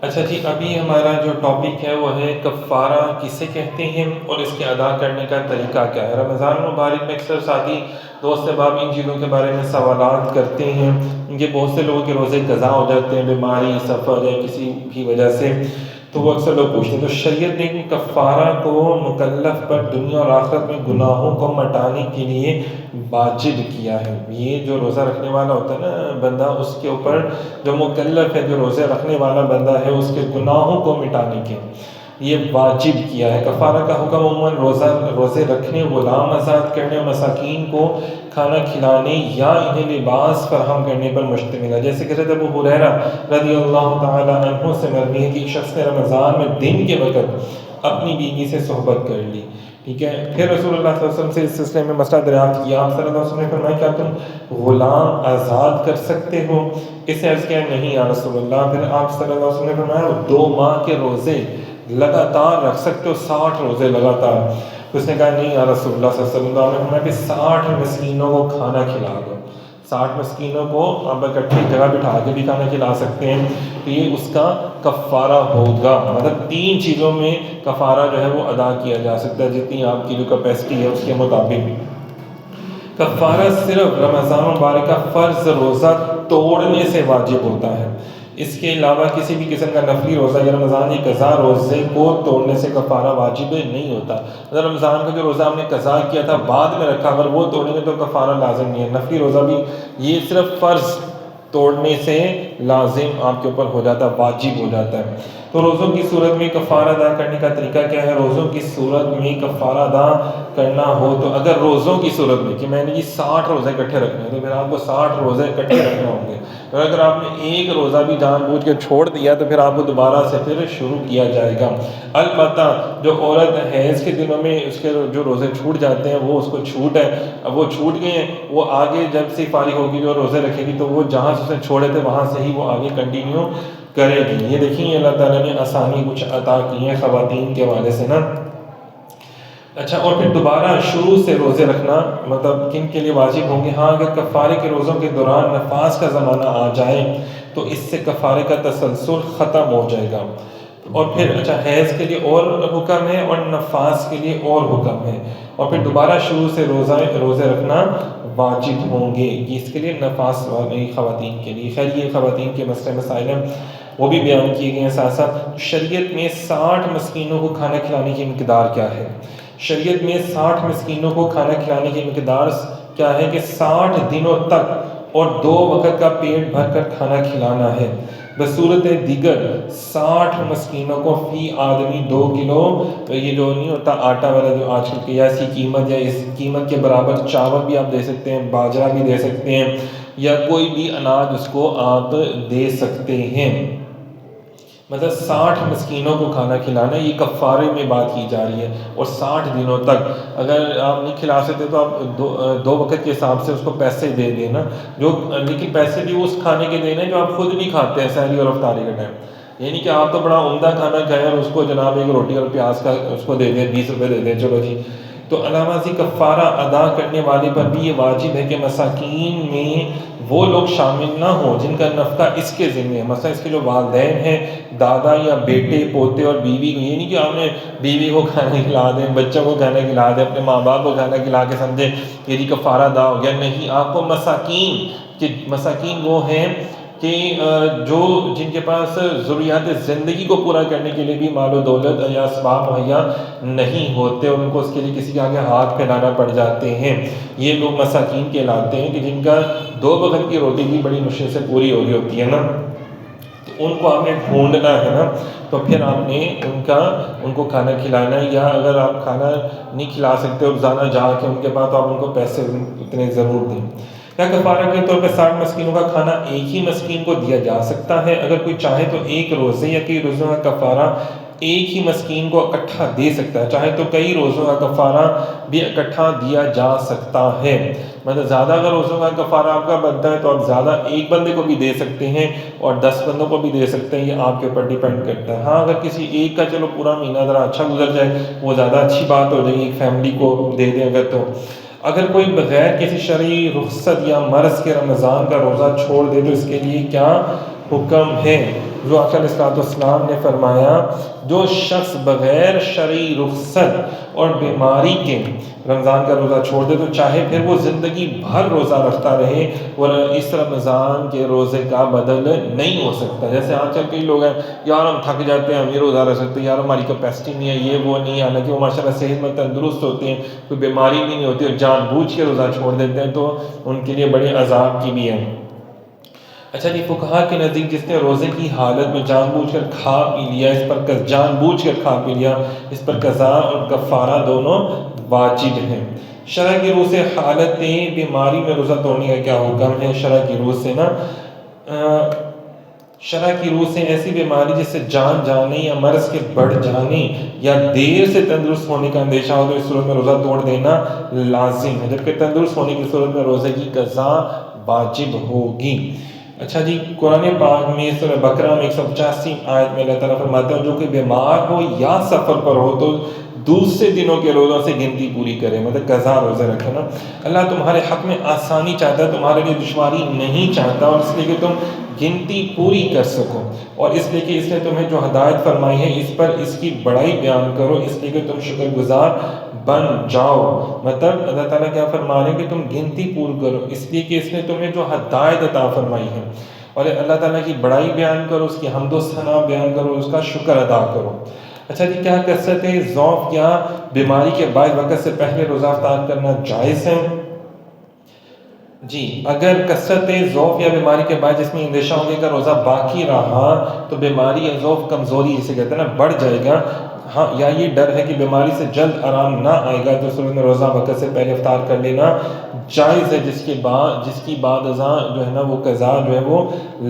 اچھا جی، ابھی ہمارا جو ٹاپک ہے وہ ہے کفارہ کسے کہتے ہیں اور اس کے ادا کرنے کا طریقہ کیا ہے۔ رمضان مبارک میں اکثر ساتھی دوست احباب ان چیزوں کے بارے میں سوالات کرتے ہیں کہ بہت سے لوگوں کے روزے قضا ہو جاتے ہیں بیماری، سفر یا کسی بھی وجہ سے، تو وہ اکثر لوگ پوچھتے ہیں تو شریعت نے کفارہ کو مکلف پر دنیا اور آخرت میں گناہوں کو مٹانے کے لیے واجب کیا ہے۔ یہ جو روزہ رکھنے والا ہوتا ہے نا بندہ، اس کے اوپر جو مکلف ہے، جو روزے رکھنے والا بندہ ہے، اس کے گناہوں کو مٹانے کے یہ واجب کیا ہے۔ کفارہ کا حکم عموماً روزے رکھنے، غلام آزاد کرنے، مساکین کو کھانا کھلانے یا انہیں لباس فراہم کرنے پر مشتمل ہے۔ جیسے کہ حضرت ابو ہریرہ رضی اللہ تعالی عنہ سے مروی ہے کہ ایک شخص نے رمضان میں دن کے وقت اپنی بیوی سے صحبت کر لی، ٹھیک ہے۔ پھر رسول اللہ صلی اللہ علیہ وسلم سے اس سلسلے میں مسئلہ دریافت کیا۔ آپ صلی اللہ علیہ وسلم نے فرمایا کیا تم غلام آزاد کر سکتے ہو؟ اس نے عرض کیا نہیں یا رسول اللہ۔ پھر آپ صلی اللہ علیہ وسلم نے فرمایا 2 ماہ کے روزے لگاتار رکھ سکتے ہو، 60 روزے لگاتار؟ اس نے کہا نہیں یا رسول اللہ صلی اللہ علیہ وسلم نے فرمایا کہ 60 مسکینوں کو کھانا کھلا دو۔ 60 مسکینوں کو آپ اکٹھی جگہ بٹھا کے بھی کھانا کھلا سکتے ہیں، تو یہ اس کا کفارہ ہوگا۔ مطلب 3 چیزوں میں کفارہ جو ہے وہ ادا کیا جا سکتا ہے، جتنی آپ کی جو کیپیسٹی ہے اس کے مطابق۔ کفارہ صرف رمضان مبارک کا فرض روزہ توڑنے سے واجب ہوتا ہے، اس کے علاوہ کسی بھی قسم کا نفلی روزہ یا رمضان کی قضا روزے کو توڑنے سے کفارہ واجب نہیں ہوتا۔ اگر رمضان کا جو روزہ ہم نے قضا کیا تھا بعد میں رکھا، اگر وہ توڑیں گے تو کفارہ لازم نہیں ہے۔ نفلی روزہ بھی یہ صرف فرض توڑنے سے لازم آپ کے اوپر ہو جاتا ہے، واجب ہو جاتا ہے۔ تو روزوں کی صورت میں کفارہ ادا کرنے کا طریقہ کیا ہے؟ روزوں کی صورت میں کفارہ ادا کرنا ہو تو اگر روزوں کی صورت میں کہ میں نے یہ 60 روزے اکٹھے رکھنے ہیں تو پھر آپ کو 60 روزے اکٹھے رکھنے ہوں گے، اور اگر آپ نے ایک روزہ بھی جان بوجھ کے چھوڑ دیا تو پھر آپ کو دوبارہ سے پھر شروع کیا جائے گا۔ البتہ جو عورت حیض کے دنوں میں اس کے جو روزے چھوٹ جاتے ہیں وہ اس کو چھوٹ ہے، اب وہ چھوٹ گئے ہیں، وہ آگے جب سے فارغ ہوگی جو روزے رکھے گی تو وہ جہاں سے اس نے چھوڑے تھے وہاں سے ہی وہ آگے کنٹینیو کرے گی۔ یہ دیکھیں اللہ تعالیٰ نے آسانی کچھ عطا کی ہے خواتین کے حوالے سے نا۔ اچھا، اور پھر دوبارہ شروع سے روزے رکھنا مطلب کن کے لیے واجب ہوں گے؟ ہاں، اگر کفارے کے روزوں کے دوران نفاس کا زمانہ آ جائے تو اس سے کفارے کا تسلسل ختم ہو جائے گا۔ اور پھر اچھا، حیض کے لیے اور حکم ہے اور نفاس کے لیے اور حکم ہے، اور پھر دوبارہ شروع سے روزے رکھنا واجب ہوں گے، اس کے لیے نفاس والی خواتین کے لیے۔ خیر، یہ خواتین کے مسئلے مسائل ہیں وہ بھی بیان کیے گئے ہیں ساتھ ساتھ۔ شریعت میں 60 مسکینوں کو کھانا کھلانے کی مقدار کیا ہے؟ شریعت میں 60 مسکینوں کو کھانا کھلانے کی مقدار کیا ہے کہ 60 دنوں تک اور 2 وقت کا پیٹ بھر کر کھانا کھلانا ہے۔ بصورت دیگر 60 مسکینوں کو فی آدمی 2 کلو، یہ جو نہیں ہوتا آٹا والا جو آج کل کی ایسی قیمت یا اس قیمت کے برابر چاول بھی آپ دے سکتے ہیں، باجرہ بھی دے سکتے ہیں، یا کوئی بھی اناج اس کو آپ دے سکتے ہیں۔ مطلب 60 مسکینوں کو کھانا کھلانا، یہ کفارے میں بات کی جا رہی ہے، اور 60 دنوں تک اگر آپ نہیں کھلا سکتے تو آپ 2 وقت کے حساب سے اس کو پیسے دے دینا، لیکن پیسے بھی اس کھانے کے دینا جو آپ خود نہیں کھاتے ہیں سحری اور افطاری کے ٹائم، یعنی کہ آپ تو بڑا عمدہ کھانا کھائیں اور اس کو جناب ایک روٹی اور پیاز کا اس کو دے دیں، 20 روپے دے دیں، چلو جی۔ تو علامہ ازی کفارہ ادا کرنے والے پر بھی یہ واجب ہے کہ مساکین میں وہ لوگ شامل نہ ہوں جن کا نفقہ اس کے ذمہ ہے، مثلا اس کے جو والدین ہیں، دادا یا بیٹے، پوتے اور بیوی کو، یہ نہیں کہ آپ نے بیوی کو کھانا کھلا دیں، بچوں کو کھانا کھلا دیں، اپنے ماں باپ کو کھانا کھلا کے سمجھیں یہ جی کفارہ ادا ہو گیا، نہیں۔ آپ کو مساکین وہ ہیں کہ جو جن کے پاس ضروریات زندگی کو پورا کرنے کے لیے بھی مال و دولت یا اسباب مہیا نہیں ہوتے اور ان کو اس کے لیے کسی کے آگے ہاتھ پھیلانا پڑ جاتے ہیں، یہ لوگ مساکین کہلاتے ہیں کہ جن کا 2 وقت کی روٹی بھی بڑی مشکل سے پوری ہو رہی ہوتی ہے نا، تو ان کو آپ نے ڈھونڈنا ہے نا، تو پھر آپ نے ان کو کھانا کھلانا ہے، یا اگر آپ کھانا نہیں کھلا سکتے روزانہ جا کے ان کے پاس، تو آپ ان کو پیسے اتنے ضرور دیں۔ کیا کفارہ کے طور پہ 60 مسکینوں کا کھانا ایک ہی مسکین کو دیا جا سکتا ہے؟ اگر کوئی چاہے تو ایک روزے یا کئی روزوں کا کفارہ ایک ہی مسکین کو اکٹھا دے سکتا ہے، چاہے تو کئی روزوں کا کفارہ بھی اکٹھا دیا جا سکتا ہے۔ مطلب زیادہ اگر روزوں کا کفارہ آپ کا بنتا ہے تو آپ زیادہ ایک بندے کو بھی دے سکتے ہیں اور 10 بندوں کو بھی دے سکتے ہیں، یہ آپ کے اوپر ڈیپینڈ کرتا ہے۔ ہاں، اگر کسی ایک کا چلو پورا مہینہ ذرا اچھا گزر جائے وہ زیادہ اچھی بات ہو جائے گی، ایک فیملی کو دے دیں اگر تو۔ اگر کوئی بغیر کسی شرعی رخصت یا مرض کے رمضان کا روزہ چھوڑ دے تو اس کے لیے کیا حکم ہے؟ حضور اقدس علیہ السلام نے فرمایا جو شخص بغیر شرعی رخصت اور بیماری کے رمضان کا روزہ چھوڑ دے تو چاہے پھر وہ زندگی بھر روزہ رکھتا رہے اور اس رمضان کے روزے کا بدل نہیں ہو سکتا. جیسے آج کل کئی لوگ ہیں یار ہم تھک جاتے ہیں ہم یہ روزہ رکھ سکتے ہیں، یار ہماری کیپیسٹی نہیں ہے، یہ وہ نہیں، حالانکہ وہ ماشاء اللہ صحت مند تندرست ہوتے ہیں، کوئی بیماری بھی نہیں ہوتی اور جان بوجھ کے روزہ چھوڑ دیتے ہیں تو ان کے لیے بڑے عذاب کی بھی ہے. اچھا جی، فقہا کے نزدیک جس نے روزے کی حالت میں جان بوجھ کر کھا پی لیا، اس پر جان بوجھ کر کھا پی لیا، اس پر قضا اور کفارہ دونوں واجب ہیں. شرع کی روح سے حالت بیماری میں روزہ توڑنے کا کیا حکم ہے؟ شرع کی روح سے شرع کی روح سے ایسی بیماری جس سے جان جانے یا مرض کے بڑھ جانے یا دیر سے تندرست ہونے کا اندیشہ ہو تو اس صورت میں روزہ توڑ دینا لازم ہے، جبکہ تندرست ہونے کی صورت میں روزے کی قضا واجب ہوگی. اچھا جی، قرآن پاک میں سورہ بقرہ میں 185 آیت میں اللہ تعالیٰ فرماتا ہے جو کہ بیمار ہو یا سفر پر ہو تو دوسرے دنوں کے روزوں سے گنتی پوری کرے، مطلب قضا روزے رکھے نا. اللہ تمہارے حق میں آسانی چاہتا ہے، تمہارے لیے دشواری نہیں چاہتا، اور اس لیے کہ تم گنتی پوری کر سکو، اور اس لیے کہ اس نے تمہیں جو ہدایت فرمائی ہے اس پر اس کی بڑائی بیان کرو، اس لیے کہ تم شکر گزار بن جاؤ. مطلب اللہ تعالیٰ کیا فرما رہے ہیں کہ تم گنتی پور کرو، اس لیے کہ اس نے تمہیں جو ہدایت عطا فرمائی ہے، اور اللہ تعالیٰ کی بڑائی بیان کرو، اس کی حمد و ثنا بیان کرو، اس کا شکر ادا کرو. اچھا جی، کیا کثرت ذوف یا بیماری کے باعث وقت سے پہلے روزہ افطار کرنا جائز ہے؟ جی، اگر کثرت ذوف یا بیماری کے باعث جس میں اندیشہ ہوگا کہ روزہ باقی رہا تو بیماری یا ذوف کمزوری جسے کہتے ہیں نا بڑھ جائے گا، ہاں، یا یہ ڈر ہے کہ بیماری سے جلد آرام نہ آئے گا تو صورت میں روزہ وقت سے پہلے افطار کر لینا جائز ہے، جس کی بعد ازاں جو ہے نا وہ قضا جو ہے وہ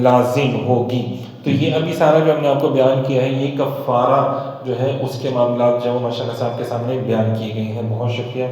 لازم ہوگی. تو یہ ابھی سارا جو ہم نے آپ کو بیان کیا ہے یہ کفارہ جو ہے اس کے معاملات جو ماشاء اللہ صاحب کے سامنے بیان کیے گئے ہیں. بہت شکریہ.